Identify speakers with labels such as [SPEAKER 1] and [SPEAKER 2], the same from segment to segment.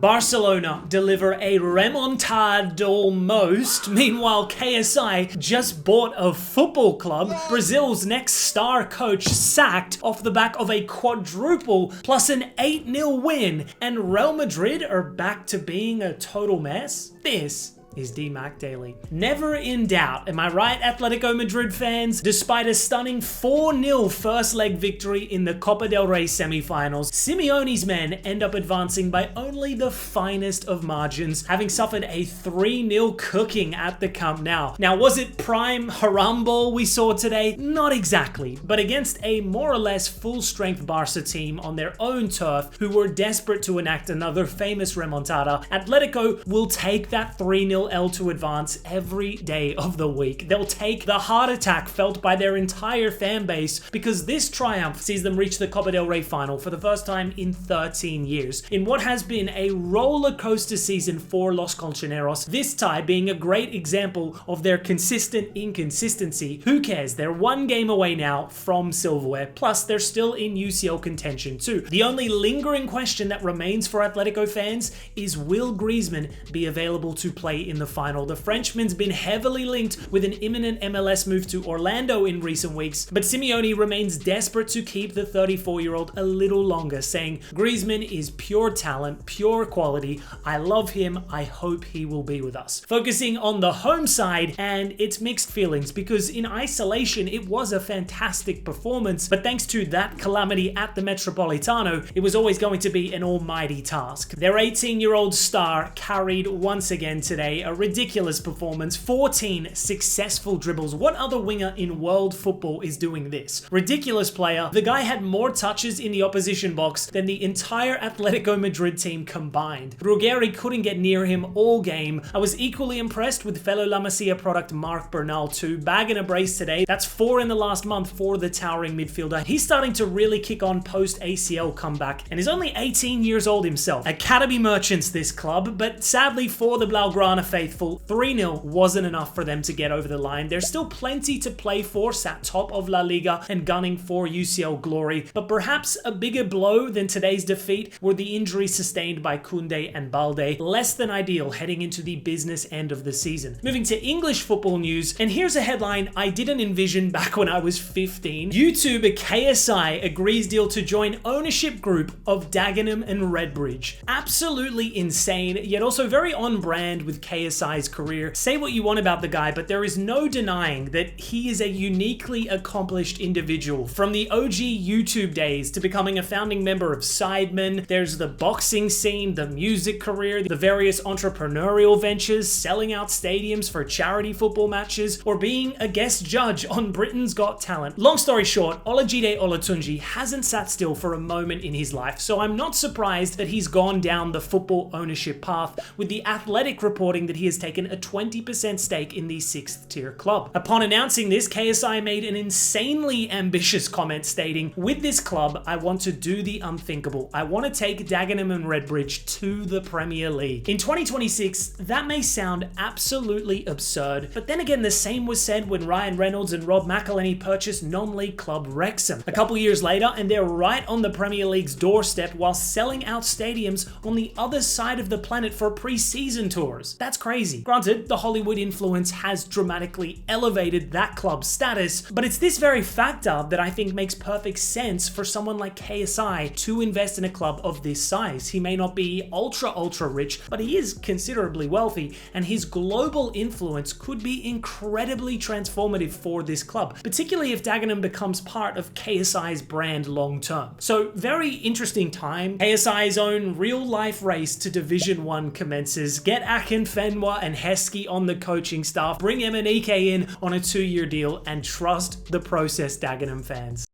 [SPEAKER 1] Barcelona deliver a remontada almost. Meanwhile, KSI just bought a football club. Brazil's next star coach sacked off the back of a quadruple plus an 8-0 win. And Real Madrid are back to being a total mess. This is DMAC Daily. Never in doubt, am I right, Atletico Madrid fans? Despite a stunning 4-0 first leg victory in the Copa del Rey semi-finals, Simeone's men end up advancing by only the finest of margins, having suffered a 3-0 cooking at the Camp Nou. Now, was it prime haram ball we saw today? Not exactly, but against a more or less full-strength Barca team on their own turf who were desperate to enact another famous remontada, Atletico will take that 3-0 L to advance every day of the week. They'll take the heart attack felt by their entire fan base because this triumph sees them reach the Copa del Rey final for the first time in 13 years. In what has been a roller coaster season for Los Colchoneros, this tie being a great example of their consistent inconsistency. Who cares? They're one game away now from silverware, plus they're still in UCL contention too. The only lingering question that remains for Atletico fans is, will Griezmann be available to play in the final? The Frenchman's been heavily linked with an imminent MLS move to Orlando in recent weeks, but Simeone remains desperate to keep the 34-year-old a little longer, saying Griezmann is pure talent, pure quality. I love him. I hope he will be with us. Focusing on the home side, and it's mixed feelings because in isolation it was a fantastic performance, but thanks to that calamity at the Metropolitano, it was always going to be an almighty task. Their 18-year-old star carried once again today. A ridiculous performance, 14 successful dribbles. What other winger in world football is doing this? Ridiculous player. The guy had more touches in the opposition box than the entire Atletico Madrid team combined. Ruggeri couldn't get near him all game. I was equally impressed with fellow La Masia product Marc Bernal too. Bag and a brace today. That's 4 in the last month for the towering midfielder. He's starting to really kick on post ACL comeback and is only 18 years old himself. Academy merchants this club, but sadly for the Blaugrana faithful, 3-0 wasn't enough for them to get over the line. There's still plenty to play for, sat top of La Liga and gunning for UCL glory, but perhaps a bigger blow than today's defeat were the injuries sustained by Koundé and Balde, less than ideal heading into the business end of the season. Moving to English football news, and here's a headline I didn't envision back when I was 15. YouTuber KSI agrees deal to join ownership group of Dagenham and Redbridge. Absolutely insane, yet also very on brand with KSI's career. Say what you want about the guy, but there is no denying that he is a uniquely accomplished individual. From the OG YouTube days to becoming a founding member of Sidemen, there's the boxing scene, the music career, the various entrepreneurial ventures, selling out stadiums for charity football matches, or being a guest judge on Britain's Got Talent. Long story short, Olajide Olatunji hasn't sat still for a moment in his life, so I'm not surprised that he's gone down the football ownership path, with the Athletic reporting that he has taken a 20% stake in the 6th tier club. Upon announcing this, KSI made an insanely ambitious comment stating, "With this club, I want to do the unthinkable. I want to take Dagenham and Redbridge to the Premier League." In 2026, that may sound absolutely absurd, but then again, the same was said when Ryan Reynolds and Rob McElhenney purchased non-league club Wrexham. A couple years later, and they're right on the Premier League's doorstep while selling out stadiums on the other side of the planet for pre-season tours. That's crazy. Granted, the Hollywood influence has dramatically elevated that club's status, but it's this very factor that I think makes perfect sense for someone like KSI to invest in a club of this size. He may not be ultra rich, but he is considerably wealthy, and his global influence could be incredibly transformative for this club, particularly if Dagenham becomes part of KSI's brand long term. So very interesting time. KSI's own real life race to Division 1 commences. Get Akin Fenwa and Heskey on the coaching staff, bring Emenike in on a 2-year deal, and trust the process, Dagenham fans.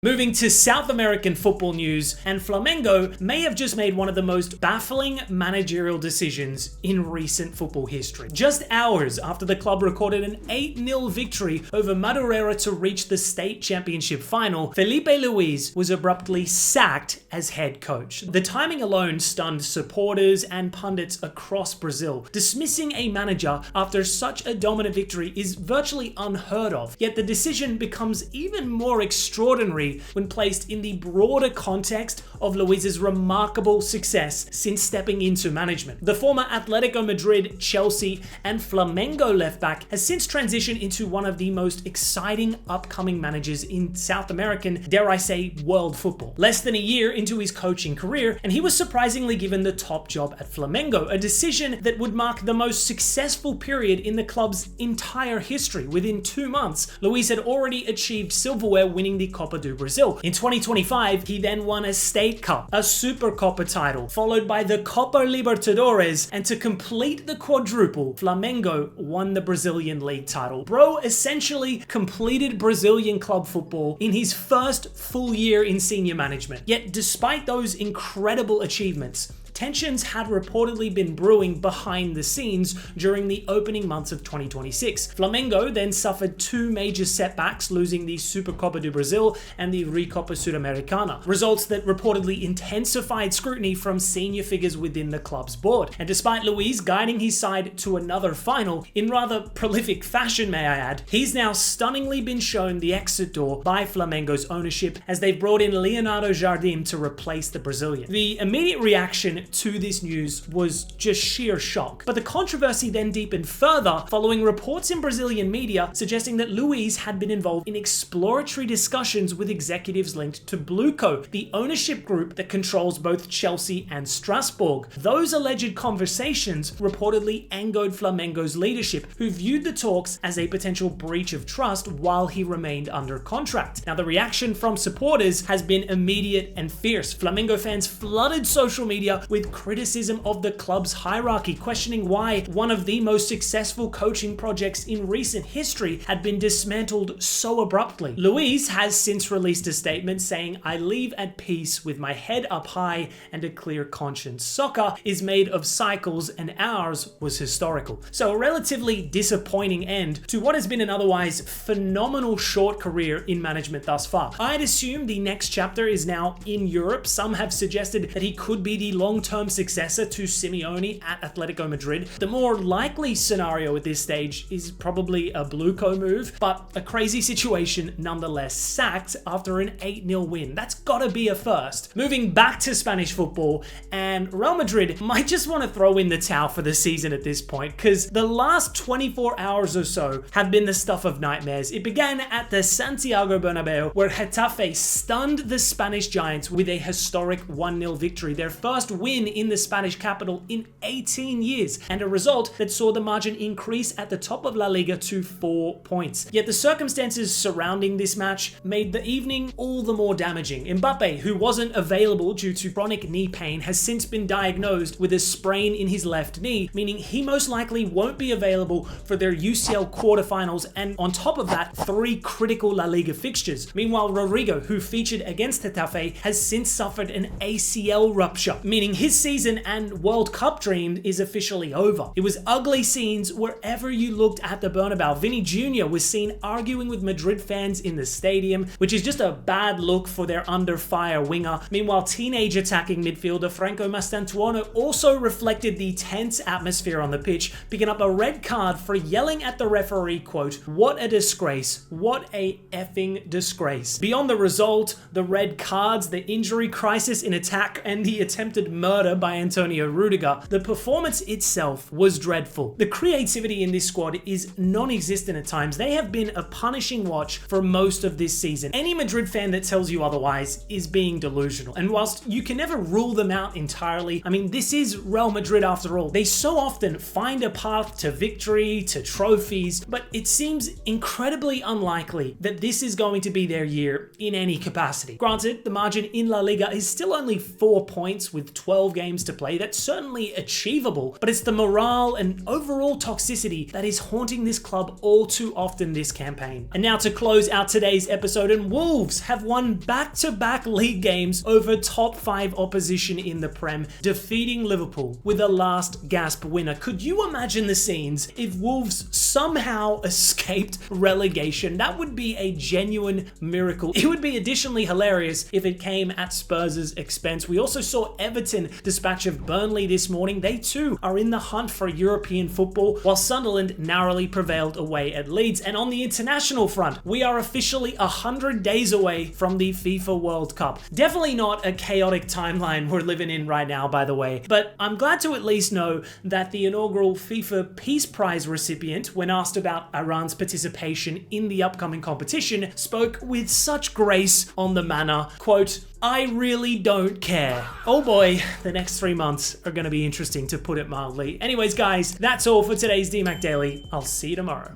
[SPEAKER 1] Moving to South American football news, and Flamengo may have just made one of the most baffling managerial decisions in recent football history. Just hours after the club recorded an 8-0 victory over Madureira to reach the state championship final, Filipe Luis was abruptly sacked as head coach. The timing alone stunned supporters and pundits across Brazil. Dismissing a manager after such a dominant victory is virtually unheard of, yet the decision becomes even more extraordinary history when placed in the broader context of Luis's remarkable success since stepping into management. The former Atletico Madrid, Chelsea, and Flamengo left-back has since transitioned into one of the most exciting upcoming managers in South American, dare I say, world football. Less than a year into his coaching career, and he was surprisingly given the top job at Flamengo, a decision that would mark the most successful period in the club's entire history. Within 2 months, Luis had already achieved silverware, winning the Copa do Brasil. In 2025, he then won a State Cup, a Supercopa title, followed by the Copa Libertadores, and to complete the quadruple, Flamengo won the Brazilian league title. Bro essentially completed Brazilian club football in his first full year in senior management. Yet despite those incredible achievements, tensions had reportedly been brewing behind the scenes during the opening months of 2026. Flamengo then suffered 2 major setbacks, losing the Supercopa do Brasil and the Recopa Sudamericana, results that reportedly intensified scrutiny from senior figures within the club's board. And despite Luis guiding his side to another final in rather prolific fashion, may I add, he's now stunningly been shown the exit door by Flamengo's ownership as they've brought in Leonardo Jardim to replace the Brazilian. The immediate reaction to this news was just sheer shock. But the controversy then deepened further following reports in Brazilian media suggesting that Luis had been involved in exploratory discussions with executives linked to Blueco, the ownership group that controls both Chelsea and Strasbourg. Those alleged conversations reportedly angered Flamengo's leadership, who viewed the talks as a potential breach of trust while he remained under contract. Now, the reaction from supporters has been immediate and fierce. Flamengo fans flooded social media with criticism of the club's hierarchy, questioning why one of the most successful coaching projects in recent history had been dismantled so abruptly. Luis has since released a statement saying, "I leave at peace with my head up high and a clear conscience. Soccer is made of cycles and ours was historical." So a relatively disappointing end to what has been an otherwise phenomenal short career in management thus far. I'd assume the next chapter is now in Europe. Some have suggested that he could be the long-term successor to Simeone at Atletico Madrid. The more likely scenario at this stage is probably a Blueco move, but a crazy situation nonetheless. Sacked after an 8-0 win. That's gotta be a first. Moving back to Spanish football, and Real Madrid might just want to throw in the towel for the season at this point, because the last 24 hours or so have been the stuff of nightmares. It began at the Santiago Bernabeu, where Getafe stunned the Spanish Giants with a historic 1-0 victory, their first win in the Spanish capital in 18 years, and a result that saw the margin increase at the top of La Liga to 4 points. Yet the circumstances surrounding this match made the evening all the more damaging. Mbappe, who wasn't available due to chronic knee pain, has since been diagnosed with a sprain in his left knee, meaning he most likely won't be available for their UCL quarterfinals, and on top of that, 3 critical La Liga fixtures. Meanwhile, Rodrigo, who featured against Getafe, has since suffered an ACL rupture, meaning his season and World Cup dream is officially over. It was ugly scenes wherever you looked at the Bernabeu. Vinny Jr. was seen arguing with Madrid fans in the stadium, which is just a bad look for their under-fire winger. Meanwhile, teenage attacking midfielder Franco Mastantuono also reflected the tense atmosphere on the pitch, picking up a red card for yelling at the referee, quote, "What a disgrace. What a effing disgrace." Beyond the result, the red cards, the injury crisis in attack, and the attempted murder by Antonio Rudiger, the performance itself was dreadful. The creativity in this squad is non-existent at times. They have been a punishing watch for most of this season. Any Madrid fan that tells you otherwise is being delusional. And whilst you can never rule them out entirely, I mean, this is Real Madrid after all. They so often find a path to victory, to trophies, but it seems incredibly unlikely that this is going to be their year in any capacity. Granted, the margin in La Liga is still only 4 points with 12 games to play. That's certainly achievable, but it's the morale and overall toxicity that is haunting this club all too often this campaign. And now to close out today's episode, and Wolves have won back-to-back league games over top 5 opposition in the Prem, defeating Liverpool with a last gasp winner. Could you imagine the scenes if Wolves somehow escaped relegation. That would be a genuine miracle. It would be additionally hilarious if it came at Spurs' expense. We also saw Everton dispatch of Burnley this morning. They too are in the hunt for European football, while Sunderland narrowly prevailed away at Leeds. And on the international front, we are officially 100 days away from the FIFA World Cup. Definitely not a chaotic timeline we're living in right now, by the way, but I'm glad to at least know that the inaugural FIFA Peace Prize recipient, when asked about Iran's participation in the upcoming competition, spoke with such grace on the manner, quote, "I really don't care." Oh boy, the next 3 months are going to be interesting, to put it mildly. Anyways, guys, that's all for today's DMAC Daily. I'll see you tomorrow.